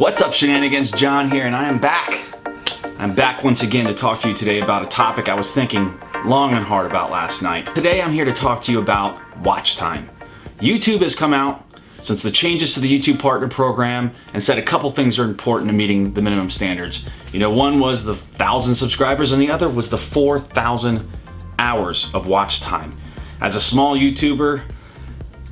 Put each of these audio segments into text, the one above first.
What's up, shenanigans? John here, and I am back. I'm back once again to talk to you today about a topic I was thinking long and hard about last night. Today I'm here to talk to you about watch time. YouTube has come out since the changes to the YouTube Partner Program and said a couple things are important to meeting the minimum standards. You know, one was the 1,000 subscribers and the other was the 4,000 hours of watch time. As a small YouTuber,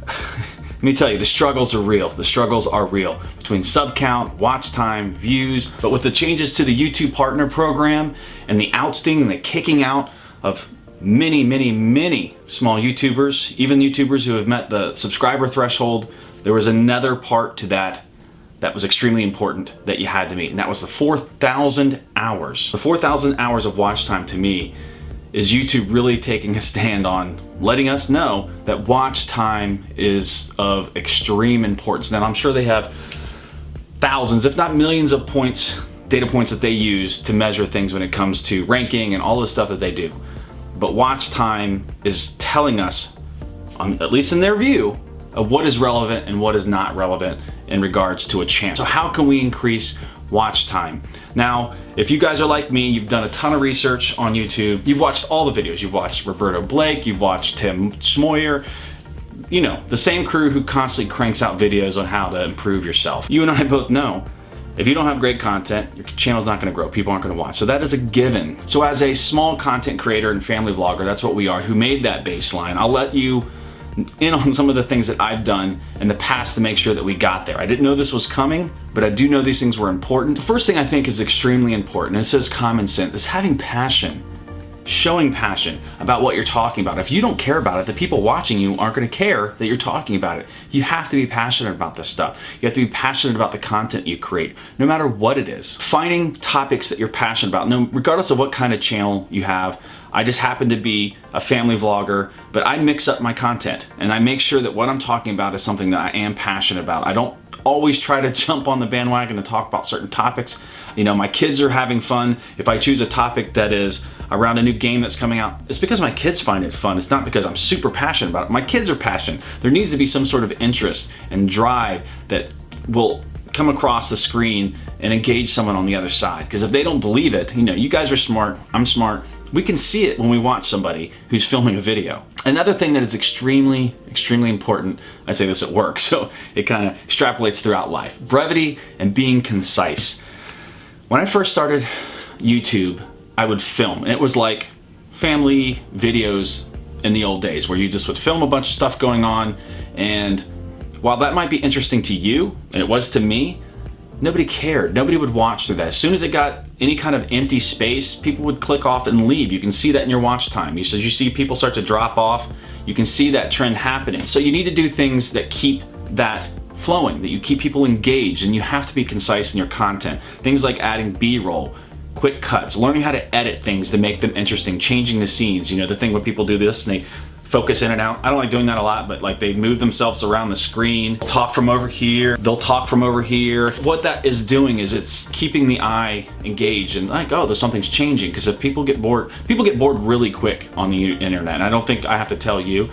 let me tell you, the struggles are real. The struggles are real between sub count, watch time, views. But with the changes to the YouTube Partner Program and the ousting and the kicking out of many small YouTubers, even YouTubers who have met the subscriber threshold, there was another part to that that was extremely important that you had to meet, and that was the 4,000 hours. The 4,000 hours of watch time, to me, is YouTube really taking a stand on letting us know that watch time is of extreme importance. Now, I'm sure they have thousands, if not millions of points, data points that they use to measure things when it comes to ranking and all the stuff that they do. But watch time is telling us, at least in their view, of what is relevant and what is not relevant in regards to a channel. So how can we increase watch time? Now, if you guys are like me, you've done a ton of research on YouTube, you've watched all the videos, you've watched Roberto Blake, you've watched Tim Schmoyer, you know, the same crew who constantly cranks out videos on how to improve yourself. You and I both know, if you don't have great content, your channel's not gonna grow, people aren't gonna watch. So that is a given. So as a small content creator and family vlogger, that's what we are, who made that baseline, I'll let you in on some of the things that I've done in the past to make sure that we got there. I didn't know this was coming, but I do know these things were important. The first thing I think is extremely important, and it says common sense, is having passion. Showing passion about what you're talking about. If you don't care about it, the people watching you aren't going to care that you're talking about it. You have to be passionate about this stuff. You have to be passionate about the content you create, no matter what it is. Finding topics that you're passionate about, no, regardless of what kind of channel you have. I just happen to be a family vlogger, but I mix up my content and I make sure that what I'm talking about is something that I am passionate about. I don't always try to jump on the bandwagon to talk about certain topics. You know, my kids are having fun. If I choose a topic that is around a new game that's coming out, it's because my kids find it fun. It's not because I'm super passionate about it. My kids are passionate. There needs to be some sort of interest and drive that will come across the screen and engage someone on the other side. Because if they don't believe it, you know, you guys are smart, I'm smart. We can see it when we watch somebody who's filming a video. Another thing that is extremely important, I say this at work, so it kind of extrapolates throughout life. Brevity and being concise. When I first started YouTube, I would film, and it was like family videos in the old days where you just would film a bunch of stuff going on, and while that might be interesting to you, and it was to me, nobody cared. Nobody would watch through that. As soon as it got any kind of empty space, people would click off and leave. You can see that in your watch time. You see people start to drop off. You can see that trend happening. So you need to do things that keep that flowing, that you keep people engaged, and you have to be concise in your content. Things like adding B-roll, quick cuts, learning how to edit things to make them interesting, changing the scenes. You know, the thing when people do this and they focus in and out. I don't like doing that a lot, but like they move themselves around the screen, talk from over here, they'll talk from over here. What that is doing is it's keeping the eye engaged and like, oh, there's something's changing. Because if people get bored really quick on the internet. And I don't think I have to tell you.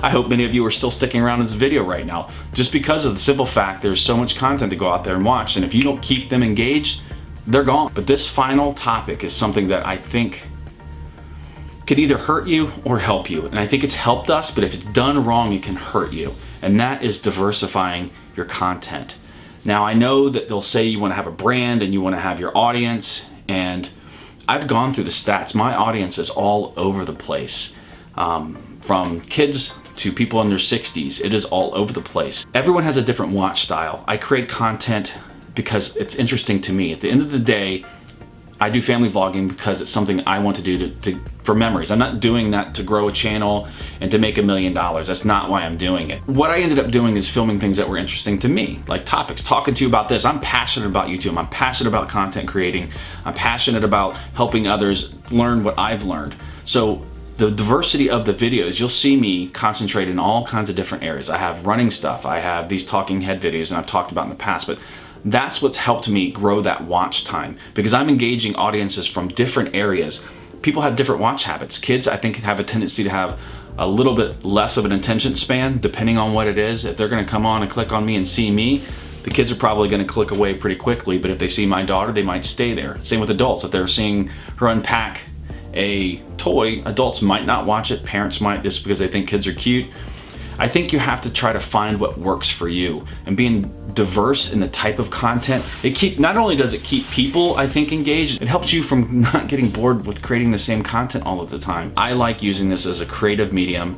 I hope many of you are still sticking around in this video right now, just because of the simple fact there's so much content to go out there and watch. And if you don't keep them engaged, they're gone. But this final topic is something that I think could either hurt you or help you. And I think it's helped us, but if it's done wrong, it can hurt you. And that is diversifying your content. Now, I know that they'll say you want to have a brand and you want to have your audience, and I've gone through the stats. My audience is all over the place. From kids to people in their 60s, it is all over the place. Everyone has a different watch style. I create content because it's interesting to me. At the end of the day, I do family vlogging because it's something I want to do for memories. I'm not doing that to grow a channel and to make $1 million. That's not why I'm doing it. What I ended up doing is filming things that were interesting to me, like topics, talking to you about this. I'm passionate about YouTube. I'm passionate about content creating. I'm passionate about helping others learn what I've learned. So the diversity of the videos, you'll see me concentrate in all kinds of different areas. I have running stuff. I have these talking head videos, and I've talked about in the past, but that's what's helped me grow that watch time, because I'm engaging audiences from different areas. People have different watch habits. Kids, I think, have a tendency to have a little bit less of an attention span, depending on what it is. If they're gonna come on and click on me and see me, the kids are probably going to click away pretty quickly, but if they see my daughter, they might stay there. Same with adults. If they're seeing her unpack a toy, adults might not watch it, parents might, just because they think kids are cute. I think you have to try to find what works for you, and being diverse in the type of content, not only does it keep people, I think, engaged, it helps you from not getting bored with creating the same content all of the time. I like using this as a creative medium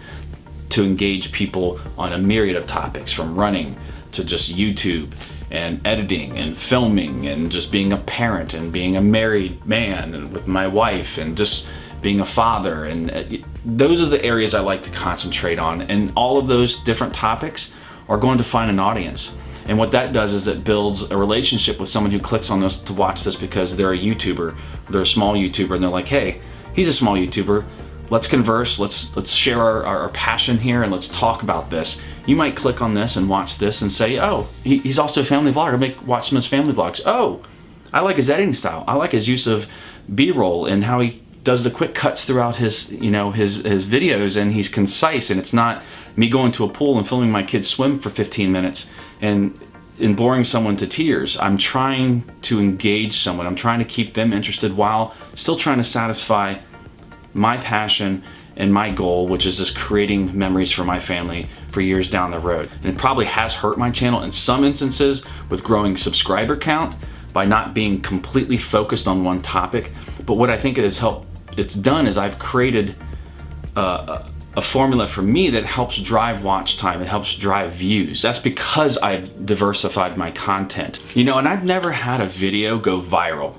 to engage people on a myriad of topics, from running to just YouTube and editing and filming and just being a parent and being a married man and with my wife and just being a father. And those are the areas I like to concentrate on, and all of those different topics are going to find an audience. And what that does is it builds a relationship with someone who clicks on this to watch this because they're a YouTuber, they're a small YouTuber, and they're like, hey, he's a small YouTuber, let's converse, let's share our passion here, and let's talk about this. You might click on this and watch this and say, oh, he's also a family vlogger, watch some of his family vlogs. Oh, I like his editing style, I like his use of B-roll and how he does the quick cuts throughout his videos, and he's concise, and it's not me going to a pool and filming my kids swim for 15 minutes and boring someone to tears. I'm trying to engage someone. I'm trying to keep them interested while still trying to satisfy my passion and my goal, which is just creating memories for my family for years down the road. And it probably has hurt my channel in some instances with growing subscriber count by not being completely focused on one topic. But what I think it's done is I've created a formula for me that helps drive watch time, it helps drive views. That's because I've diversified my content. And I've never had a video go viral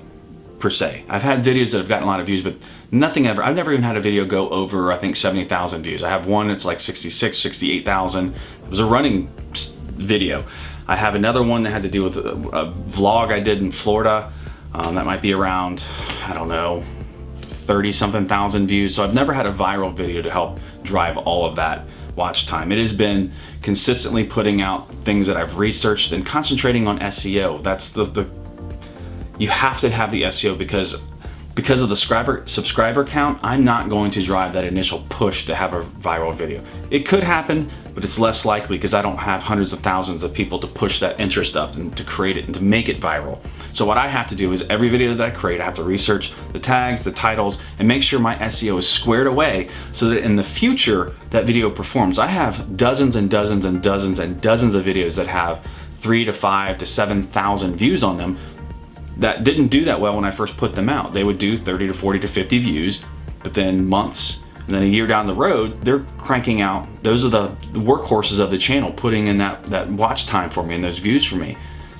per se. I've had videos that have gotten a lot of views, but I've never even had a video go over, I think, 70,000 views. I have one that's like 66, 68,000. It was a running video. I have another one that had to do with a vlog I did in Florida. That might be around, I don't know, 30-something thousand views. So I've never had a viral video to help drive all of that watch time. It has been consistently putting out things that I've researched and concentrating on SEO. That's you have to have the SEO because of the subscriber count. I'm not going to drive that initial push to have a viral video. It could happen, but it's less likely because I don't have hundreds of thousands of people to push that interest up and to create it and to make it viral. So what I have to do is every video that I create, I have to research the tags, the titles, and make sure my SEO is squared away so that in the future that video performs. I have dozens and dozens and dozens and dozens of videos that have 3,000 to 5,000 to 7,000 views on them that didn't do that well when I first put them out. They would do 30 to 40 to 50 views, but then months and then a year down the road, they're cranking out. Those are the workhorses of the channel, putting in that watch time for me and those views for me.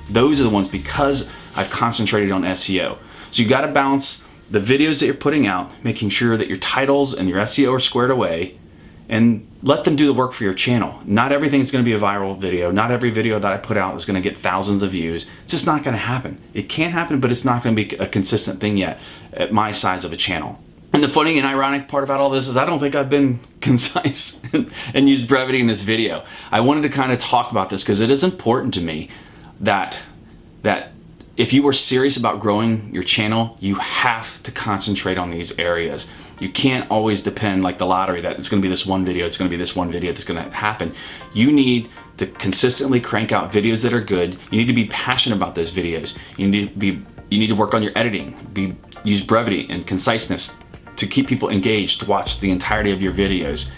Those are the ones because I've concentrated on SEO. So you gotta balance the videos that you're putting out, making sure that your titles and your SEO are squared away, and let them do the work for your channel. Not everything is gonna be a viral video. Not every video that I put out is gonna get thousands of views. It's just not gonna happen. It can happen, but it's not gonna be a consistent thing yet at my size of a channel. And the funny and ironic part about all this is I don't think I've been concise and used brevity in this video. I wanted to kind of talk about this because it is important to me that if you are serious about growing your channel, you have to concentrate on these areas. You can't always depend like the lottery that it's gonna be this one video, it's gonna be this one video that's gonna happen. You need to consistently crank out videos that are good. You need to be passionate about those videos. You need to work on your editing. Use brevity and conciseness to keep people engaged, to watch the entirety of your videos.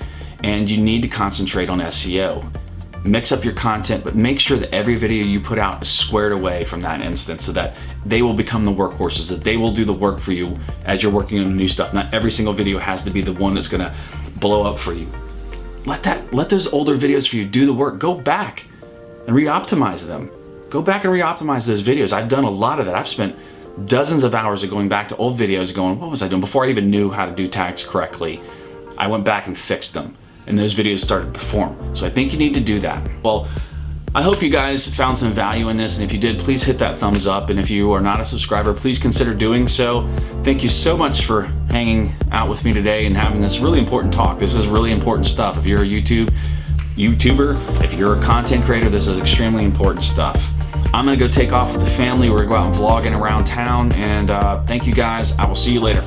And you need to concentrate on SEO. Mix up your content, but make sure that every video you put out is squared away from that instance so that they will become the workhorses, that they will do the work for you as you're working on new stuff. Not every single video has to be the one that's gonna blow up for you. Let those older videos for you do the work. Go back and re-optimize them. Go back and re-optimize those videos. I've done a lot of that. I've spent dozens of hours of going back to old videos going, what was I doing? Before I even knew how to do tags correctly, I went back and fixed them, and those videos started to perform. So I think you need to do that. Well, I hope you guys found some value in this, and if you did, please hit that thumbs up, and if you are not a subscriber, please consider doing so. Thank you so much for hanging out with me today and having this really important talk. This is really important stuff. If you're a YouTuber, if you're a content creator, this is extremely important stuff. I'm gonna go take off with the family. We're gonna go out vlogging around town, and thank you guys. I will see you later.